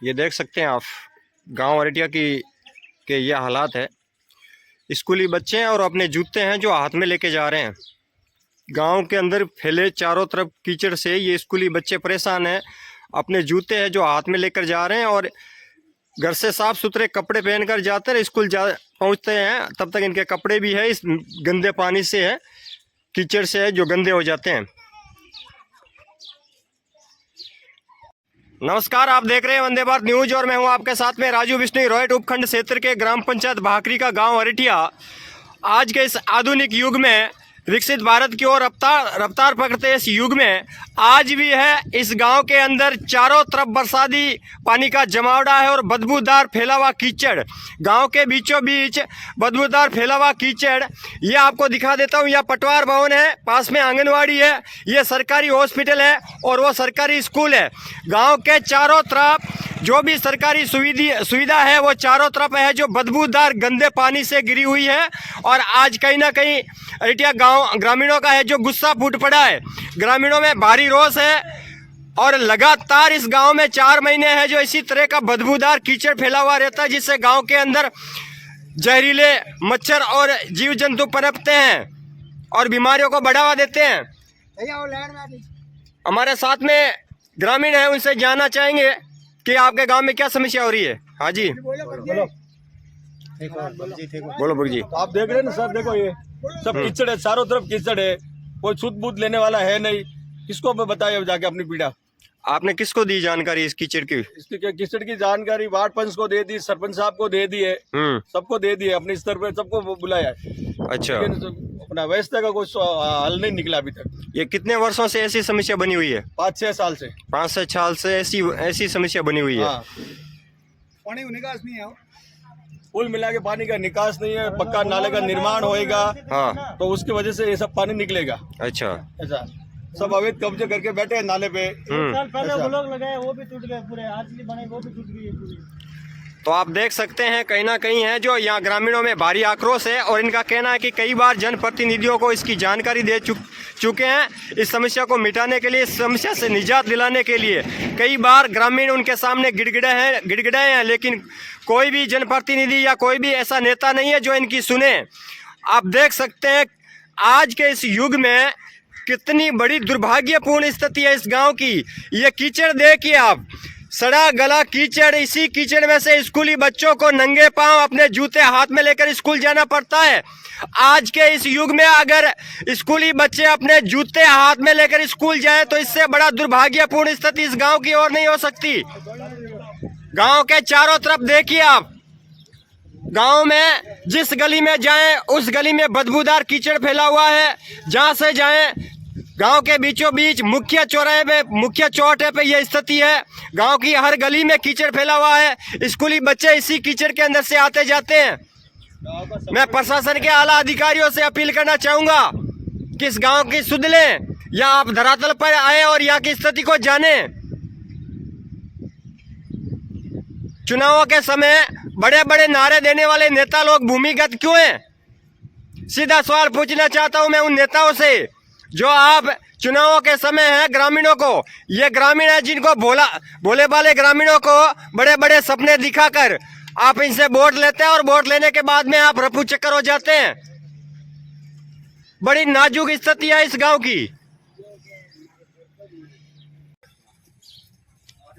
ये देख सकते हैं आप गांव अररिया की के ये हालात है। स्कूली बच्चे हैं और अपने जूते हैं जो हाथ में लेके जा रहे हैं। गांव के अंदर फैले चारों तरफ कीचड़ से ये स्कूली बच्चे परेशान हैं। अपने जूते हैं जो हाथ में लेकर जा रहे हैं और घर से साफ सुथरे कपड़े पहनकर जाते हैं, स्कूल पहुंचते हैं तब तक इनके कपड़े भी है इस गंदे पानी से है, कीचड़ से है जो गंदे हो जाते हैं। नमस्कार, आप देख रहे हैं वंदे भारत न्यूज और मैं हूं आपके साथ में राजू बिश्नोई। रोहट उपखंड क्षेत्र के ग्राम पंचायत भाकरी का गांव अररिया आज के इस आधुनिक युग में विकसित भारत की ओर रफ्तार पकड़ते इस युग में आज भी है इस गांव के अंदर चारों तरफ बरसाती पानी का जमावड़ा है और बदबूदार फैला हुआ कीचड़। गांव के बीचों बीच बदबूदार फैला हुआ कीचड़। ये आपको दिखा देता हूँ, यह पटवार भवन है, पास में आंगनवाड़ी है, ये सरकारी हॉस्पिटल है और वो सरकारी स्कूल है। गाँव के चारों तरफ जो भी सरकारी सुविधा है वो चारों तरफ है जो बदबूदार गंदे पानी से गिरी हुई है। और आज कहीं ना कहीं अररिया गांव ग्रामीणों का है जो गुस्सा फूट पड़ा है। ग्रामीणों में भारी रोष है और लगातार इस गांव में 4 महीने है जो इसी तरह का बदबूदार कीचड़ फैला हुआ रहता है, जिससे गांव के अंदर जहरीले मच्छर और जीव जंतु पनपते हैं और बीमारियों को बढ़ावा देते हैं। हमारे साथ में ग्रामीण है, उनसे जानना चाहेंगे कि आपके गांव में क्या समस्या हो रही है। हाँ जी बोलो बुर्जी। तो आप देख रहे हैं ना सर, देखो ये सब कीचड़ है, चारों तरफ कीचड़ है, कोई छूत बूत लेने वाला है नहीं। किसको बताए जाके अपनी पीड़ा। आपने किसको दी जानकारी इस कीचड़ की? इसकी कीचड़ की जानकारी वार्ड पंच को दे दी, सरपंच साहब को दे दी है, सबको दे दी है, अपने स्तर पर सबको बुलाया है। अच्छा, अपना व्यवस्था का कोई हल नहीं निकला अभी तक। ये कितने वर्षों से ऐसी समस्या बनी हुई है? 5-6 साल से। 5 साल से ऐसी समस्या बनी हुई है। हाँ। पानी निकास नहीं है, कुल मिला के पानी का निकास नहीं है। पक्का नाले का निर्माण होएगा हाँ, तो उसकी वजह से ये सब पानी निकलेगा। अच्छा, ऐसा सब अवैध कब्जे करके बैठे हैं नाले पे। साल पहले वो लोग लगाए वो भी टूट गए पूरे, आरसीसी बने वो भी टूट गई पूरी। तो आप देख सकते हैं कहीं ना कहीं है जो यहाँ ग्रामीणों में भारी आक्रोश है और इनका कहना है कि कई बार जनप्रतिनिधियों को इसकी जानकारी दे चुके हैं। इस समस्या को मिटाने के लिए, इस समस्या से निजात दिलाने के लिए कई बार ग्रामीण उनके सामने गिड़गिड़ाए हैं, लेकिन कोई भी जनप्रतिनिधि या कोई भी ऐसा नेता नहीं है जो इनकी सुने। आप देख सकते हैं आज के इस युग में कितनी बड़ी दुर्भाग्यपूर्ण स्थिति है इस गांव की। ये कीचड़ देखिए आप, सड़ा गला कीचड़। इसी कीचड़ में से स्कूली बच्चों को नंगे पांव अपने जूते हाथ में लेकर स्कूल जाना पड़ता है। आज के इस युग में अगर स्कूली बच्चे अपने जूते हाथ में लेकर स्कूल जाएं तो इससे बड़ा दुर्भाग्यपूर्ण स्थिति इस गांव की और नहीं हो सकती। गांव के चारों तरफ देखिए आप, गांव में जिस गली में जाएं उस गली में बदबूदार कीचड़ फैला हुआ है। जहां से जाएं गांव के बीचों बीच मुख्य चौराहे पे, मुख्य चौराहे पे यह स्थिति है। गांव की हर गली में कीचड़ फैला हुआ है। स्कूली बच्चे इसी कीचड़ के अंदर से आते जाते हैं। मैं प्रशासन के आला अधिकारियों से अपील करना चाहूंगा कि इस गांव की सुध लें या आप धरातल पर आए और यहाँ की स्थिति को जानें। चुनावों के समय बड़े बड़े नारे देने वाले नेता लोग भूमिगत क्यों हैं? सीधा सवाल पूछना चाहता हूं मैं उन नेताओं से जो आप चुनावों के समय है ग्रामीणों को, ये ग्रामीण है जिनको भोले भाले ग्रामीणों को बड़े बड़े सपने दिखाकर आप इनसे वोट लेते हैं और वोट लेने के बाद में आप रफू चक्कर हो जाते हैं। बड़ी नाजुक स्थिति है इस गांव की।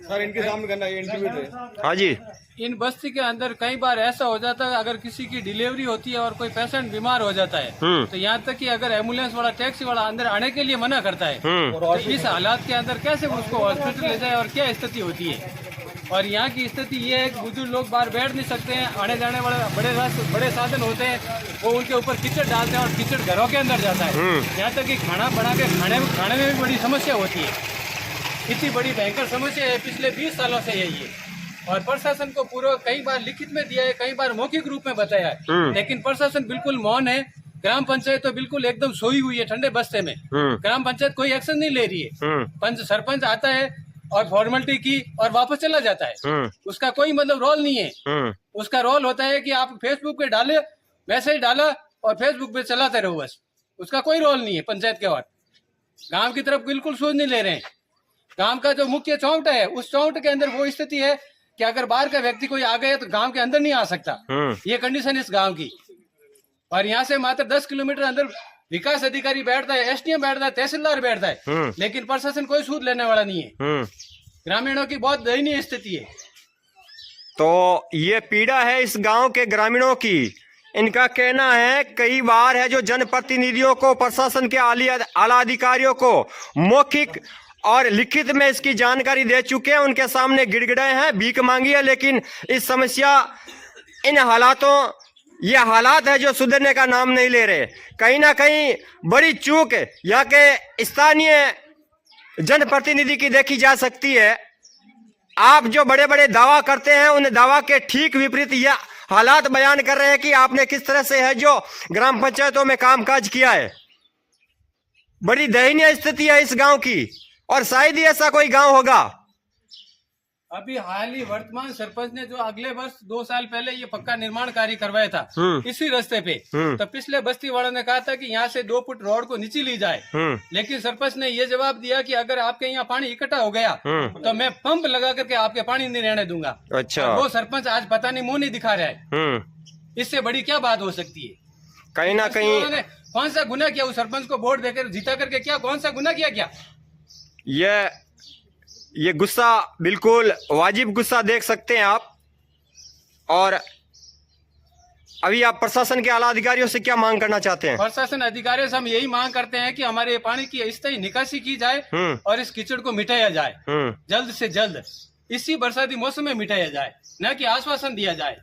सर इनके सामने करना ये इंटरव्यू दे। हाँ जी, इन बस्ती के अंदर कई बार ऐसा हो जाता है, अगर किसी की डिलीवरी होती है और कोई पेशेंट बीमार हो जाता है तो यहाँ तक कि अगर एम्बुलेंस वाला, टैक्सी वाला अंदर आने के लिए मना करता है तो इस हालात के अंदर कैसे उसको हॉस्पिटल ले जाए और क्या स्थिति होती है। और यहाँ की स्थिति ये है कि बुजुर्ग लोग बाहर बैठ नहीं सकते हैं, आने जाने वाले बड़े साधन होते हैं वो उनके ऊपर कीचड़ डालते हैं और कीचड़ घरों के अंदर जाता है। यहाँ तक कि खाना बना के खाने में भी बड़ी समस्या होती है। इतनी बड़ी भयंकर समस्या है, पिछले 20 सालों से यही है। और प्रशासन को पूरा कई बार लिखित में दिया है, कई बार मौखिक रूप में बताया है, लेकिन प्रशासन बिल्कुल मौन है। ग्राम पंचायत तो बिल्कुल एकदम सोई हुई है ठंडे बस्ते में। ग्राम पंचायत कोई एक्शन नहीं ले रही है। सरपंच आता है और फॉर्मेलिटी की और वापस चला जाता है। उसका कोई मतलब रोल नहीं है। उसका रोल होता है कि आप फेसबुक पे डाले, मैसेज डाला और फेसबुक पे चलाते रहो बस। उसका कोई रोल नहीं है पंचायत के बाद। गांव की तरफ बिल्कुल सोच नहीं ले रहे हैं। गांव का जो मुख्य चौंट है उस चौंट के अंदर वो स्थिति है कि अगर बाहर का व्यक्ति कोई आ गया तो गांव के अंदर नहीं आ सकता। ये कंडीशन इस गांव की। और यहाँ से मात्र 10 किलोमीटर अंदर विकास अधिकारी बैठता है, एसडीएम बैठता है, तहसीलदार बैठता है, लेकिन प्रशासन कोई सूद लेने वाला नहीं है। ग्रामीणों की बहुत दयनीय स्थिति है। तो ये पीड़ा है इस गांव के ग्रामीणों की। इनका कहना है कई बार है जो जनप्रतिनिधियों को, प्रशासन के आला अधिकारियों को मौखिक और लिखित में इसकी जानकारी दे चुके हैं, उनके सामने गिड़गिड़ाए हैं, भीख मांगी है, लेकिन इस समस्या, इन हालातों, ये हालात है जो सुधरने का नाम नहीं ले रहे। कहीं ना कहीं बड़ी चूक यहाँ के स्थानीय जनप्रतिनिधि की देखी जा सकती है। आप जो बड़े बड़े दावा करते हैं, उन दावा के ठीक विपरीत यह हालात बयान कर रहे हैं कि आपने किस तरह से है जो ग्राम पंचायतों में कामकाज किया है। बड़ी दयनीय स्थिति है इस गांव की, और शायद ही ऐसा कोई गांव होगा। अभी हाल ही वर्तमान सरपंच ने जो अगले वर्ष 2 साल पहले ये पक्का निर्माण कार्य करवाया था इसी रास्ते पे, तो पिछले बस्ती वालों ने कहा था कि यहाँ से 2 फुट रोड को नीचे ली जाए, लेकिन सरपंच ने ये जवाब दिया कि अगर आपके यहाँ पानी इकट्ठा हो गया तो मैं पंप लगा करके आपके पानी नहीं रहने दूंगा। अच्छा। वो सरपंच आज पता नहीं मुंह नहीं दिखा रहा है। इससे बड़ी क्या बात हो सकती है? कहीं ना कहीं उन्होंने कौन सा गुना किया? उस सरपंच को वोट देकर जीता करके क्या कौन सा गुना किया? क्या ये गुस्सा, बिल्कुल वाजिब गुस्सा देख सकते हैं आप। और अभी आप प्रशासन के आला अधिकारियों से क्या मांग करना चाहते हैं? प्रशासन अधिकारियों से हम यही मांग करते हैं कि हमारे पानी की स्थायी निकासी की जाए और इस कीचड़ को मिटाया जाए जल्द से जल्द। इसी बरसाती मौसम में मिटाया जाए, न कि आश्वासन दिया जाए।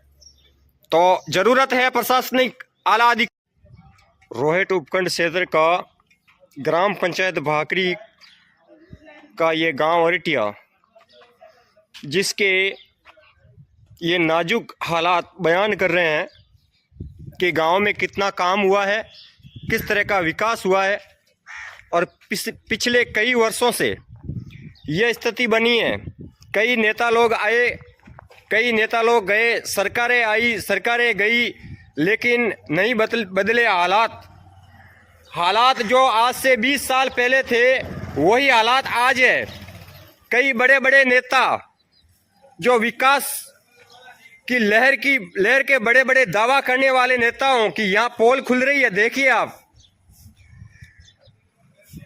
तो जरूरत है प्रशासनिक आला अधिकारी। रोहिट उपखंड क्षेत्र का ग्राम पंचायत भाकरी का ये गांव अरिटिया, जिसके ये नाजुक हालात बयान कर रहे हैं कि गांव में कितना काम हुआ है, किस तरह का विकास हुआ है, और पिछले कई वर्षों से ये स्थिति बनी है। कई नेता लोग आए, कई नेता लोग गए, सरकारें आई, सरकारें गई, लेकिन नहीं बदले हालात जो आज से 20 साल पहले थे वही हालात आज है। कई बड़े बड़े नेता जो विकास की लहर के बड़े बड़े दावा करने वाले नेताओं की यहाँ पोल खुल रही है। देखिए आप,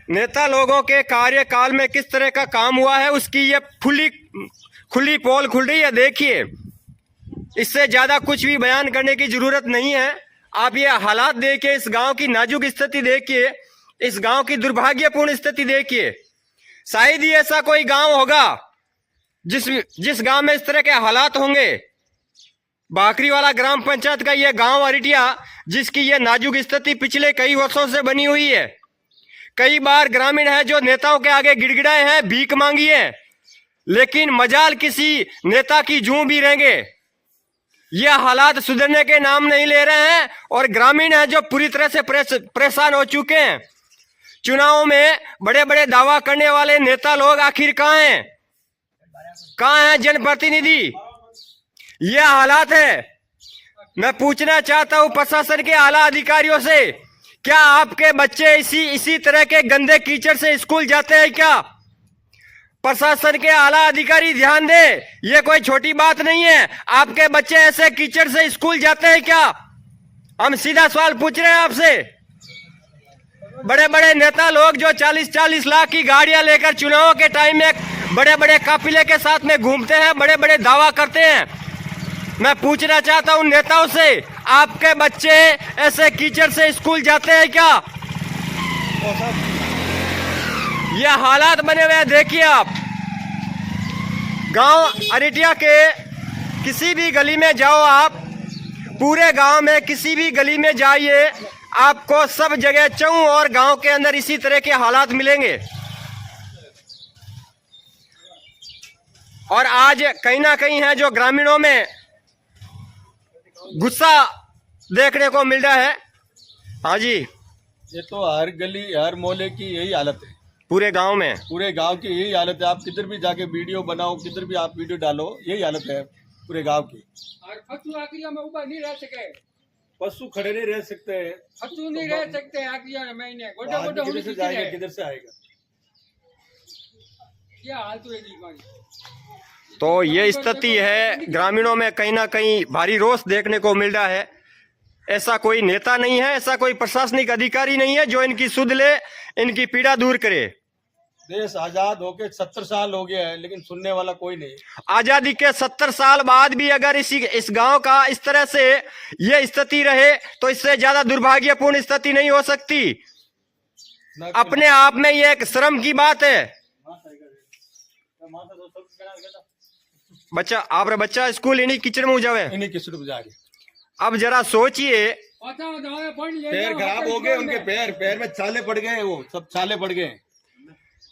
नेता लोगों के कार्यकाल में किस तरह का काम हुआ है, उसकी ये खुली पोल खुल रही है। देखिए, इससे ज्यादा कुछ भी बयान करने की जरूरत नहीं है। आप ये हालात देखिए, इस गांव की नाजुक स्थिति देखिए, इस गांव की दुर्भाग्यपूर्ण स्थिति देखिए। शायद ही ऐसा कोई गांव होगा जिस गांव में इस तरह के हालात होंगे। भाकरी वाला ग्राम पंचायत का ये गांव अरिटिया, जिसकी ये नाजुक स्थिति पिछले कई वर्षों से बनी हुई है। कई बार ग्रामीण है जो नेताओं के आगे गिड़गिड़ाए हैं, भीख मांगी है, लेकिन मजाल किसी नेता की जूं भी रहेंगे। ये हालात सुधरने के नाम नहीं ले रहे हैं, और ग्रामीण है जो पूरी तरह से परेशान हो चुके हैं। चुनाव में बड़े बड़े दावा करने वाले नेता लोग आखिर कहाँ हैं? कहाँ हैं जनप्रतिनिधि? ये हालात है। मैं पूछना चाहता हूँ प्रशासन के आला अधिकारियों से, क्या आपके बच्चे इसी तरह के गंदे कीचड़ से स्कूल जाते हैं क्या? प्रशासन के आला अधिकारी ध्यान दे, ये कोई छोटी बात नहीं है। आपके बच्चे ऐसे कीचड़ से स्कूल जाते हैं क्या? हम सीधा सवाल पूछ रहे हैं आपसे। बड़े बड़े नेता लोग जो 40-40 लाख की गाड़ियां लेकर चुनाव के टाइम में बड़े बड़े काफिले के साथ में घूमते हैं, बड़े बड़े दावा करते हैं। मैं पूछना चाहता हूं नेताओं से, आपके बच्चे ऐसे कीचड़ से स्कूल जाते हैं क्या? ये हालात बने हुए हैं। देखिए आप, गांव अरिटिया के किसी भी गली में जाओ, आप पूरे गांव में किसी भी गली में जाइए, आपको सब जगह चौं और गांव के अंदर इसी तरह के हालात मिलेंगे। और आज कहीं ना कहीं है जो ग्रामीणों में गुस्सा देखने को मिल रहा है। हाँ जी, ये तो हर गली हर मोहल्ले की यही हालत है, पूरे गांव में, पूरे गांव की यही हालत है। आप किधर भी जाके वीडियो बनाओ, किधर भी आप वीडियो डालो, यही हालत है पूरे गांव की। पशु खड़े नहीं रह सकते हैं, पशु नहीं रह सकते हैं। किधर से जाएगा, किधर से आएगा? क्या हाल तो है तो ये स्थिति है, ग्रामीणों में कहीं ना कहीं भारी रोष देखने को मिल रहा है। ऐसा कोई नेता नहीं है, ऐसा कोई प्रशासनिक अधिकारी नहीं है जो इनकी सुध ले, इनकी पीड़ा दूर करे। देश आजाद होके 70 साल हो गया है, लेकिन सुनने वाला कोई नहीं। आजादी के 70 साल बाद भी अगर इस गांव का इस तरह से ये स्थिति रहे तो इससे ज्यादा दुर्भाग्यपूर्ण स्थिति नहीं हो सकती। अपने आप में ये एक शर्म की बात है। बच्चा आप बच्चा स्कूल इन्हीं कीचड़ में जावे, इन्हीं कीचड़ में जाके अब जरा सोचिए, पैर खराब हो गए उनके, पैर में छाले पड़ गए, वो सब छाले पड़ गए।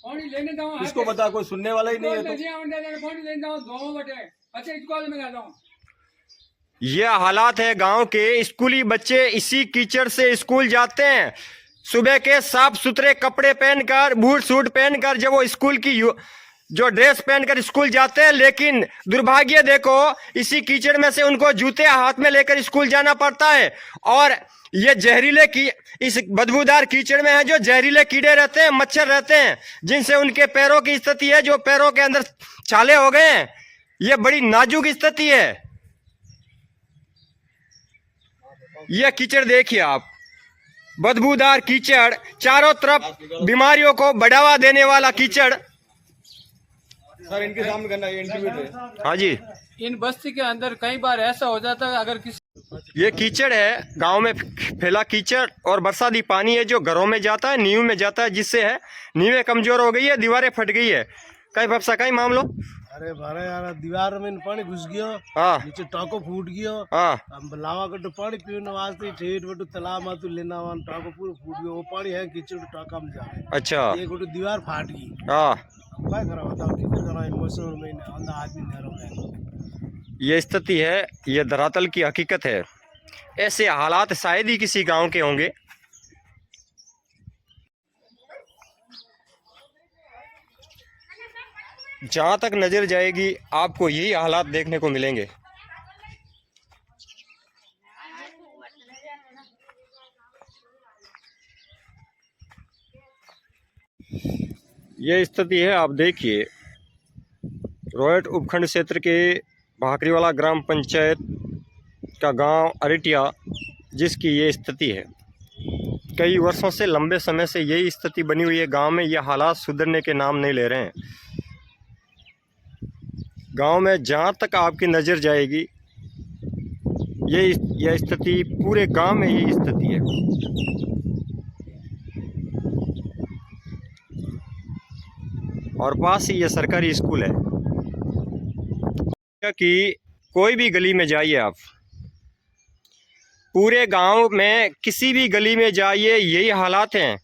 किसको बता, कोई सुनने वाला ही नहीं है। तो ये हालात है गांव के। स्कूली बच्चे इसी कीचड़ से स्कूल जाते हैं, सुबह के साफ सुथरे कपड़े पहनकर, बूट सूट पहनकर, जब वो स्कूल की जो ड्रेस पहनकर स्कूल जाते हैं, लेकिन दुर्भाग्य देखो इसी कीचड़ में से उनको जूते हाथ में लेकर स्कूल जाना पड़ता है। और ये जहरीले की इस बदबूदार कीचड़ में है जो जहरीले कीड़े रहते हैं, मच्छर रहते हैं, जिनसे उनके पैरों की स्थिति है, जो पैरों के अंदर छाले हो गए हैं। ये बड़ी नाजुक स्थिति है। यह कीचड़ देखिए आप, बदबूदार कीचड़, चारों तरफ बीमारियों को बढ़ावा देने वाला कीचड़। सर इनके सामने करना है इंटरव्यू दे। हाँ जी, इन बस्ती के अंदर कई बार ऐसा हो जाता है, अगर किसी ये कीचड़ है, गांव में फैला कीचड़ और बरसाती पानी है जो घरों में जाता है, नींव में जाता है, जिससे है नींवें कमजोर हो गई है, दीवारें फट गई है। कई व्यवसाय कई मामलो। अरे बारे यार, दीवार में पानी घुस गयो, हाँ नीचे टाको फूट गयो, हाँ, हम लावा कटो पानी पीने वास्ते ठेठ बटो तालाब में तू लेना वन टाको पूरा फूट गयो, वो पानी है कीचड़ टाका में जाए। अच्छा, एक गोटो दीवार फाट गई। हाँ, क्या करा बताओ, किधर करा मौसम में अंधा आदमी नहरों में। ये स्थिति है, ये धरातल की हकीकत है। ऐसे हालात शायद ही किसी गांव के होंगे। जहां तक नजर जाएगी आपको यही हालात देखने को मिलेंगे। यह स्थिति है, आप देखिए, रोहट उपखंड क्षेत्र के भाकरीवाला ग्राम पंचायत का गांव अरिटिया, जिसकी ये स्थिति है। कई वर्षों से, लंबे समय से यही स्थिति बनी हुई है गांव में। ये हालात सुधरने के नाम नहीं ले रहे हैं। गांव में जहां तक आपकी नज़र जाएगी यह स्थिति, पूरे गांव में यही स्थिति है। और पास ही ये सरकारी स्कूल है कि कोई भी गली में जाइए आप, पूरे गांव में किसी भी गली में जाइए यही हालात हैं।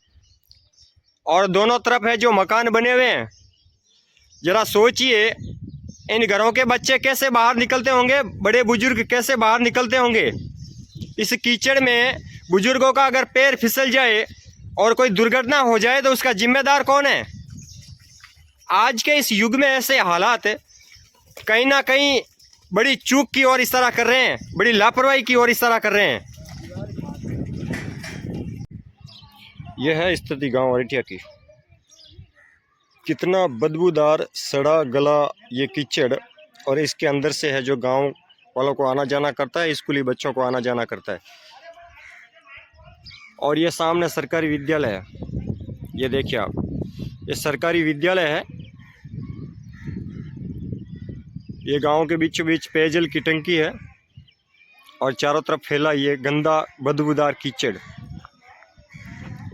और दोनों तरफ है जो मकान बने हुए हैं, जरा सोचिए इन घरों के बच्चे कैसे बाहर निकलते होंगे, बड़े बुजुर्ग कैसे बाहर निकलते होंगे। इस कीचड़ में बुजुर्गों का अगर पैर फिसल जाए और कोई दुर्घटना हो जाए तो उसका जिम्मेदार कौन है। आज के इस युग में ऐसे हालात कहीं ना कहीं बड़ी चूक की ओर इशारा कर रहे हैं, बड़ी लापरवाही की ओर इशारा कर रहे हैं। यह है स्थिति गांव अरिटिया की। कितना बदबूदार सड़ा गला ये कीचड़, और इसके अंदर से है जो गांव वालों को आना जाना करता है, स्कूली बच्चों को आना जाना करता है। और ये सामने सरकारी विद्यालय है, ये देखिए आप, ये सरकारी विद्यालय है। ये गांव के बीचों बीच पेयजल की टंकी है और चारों तरफ फैला ये गंदा बदबूदार कीचड़।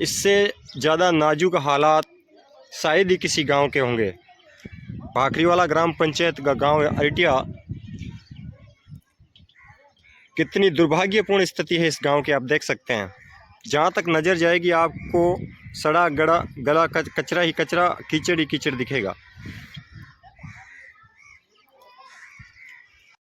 इससे ज़्यादा नाजुक हालात शायद ही किसी गांव के होंगे। भाकरीवाला ग्राम पंचायत का गांव अरिटिया, कितनी दुर्भाग्यपूर्ण स्थिति है इस गांव की, आप देख सकते हैं। जहां तक नज़र जाएगी आपको सड़ा गला कचरा ही कचरा, कीचड़ ही कीचड़ दिखेगा।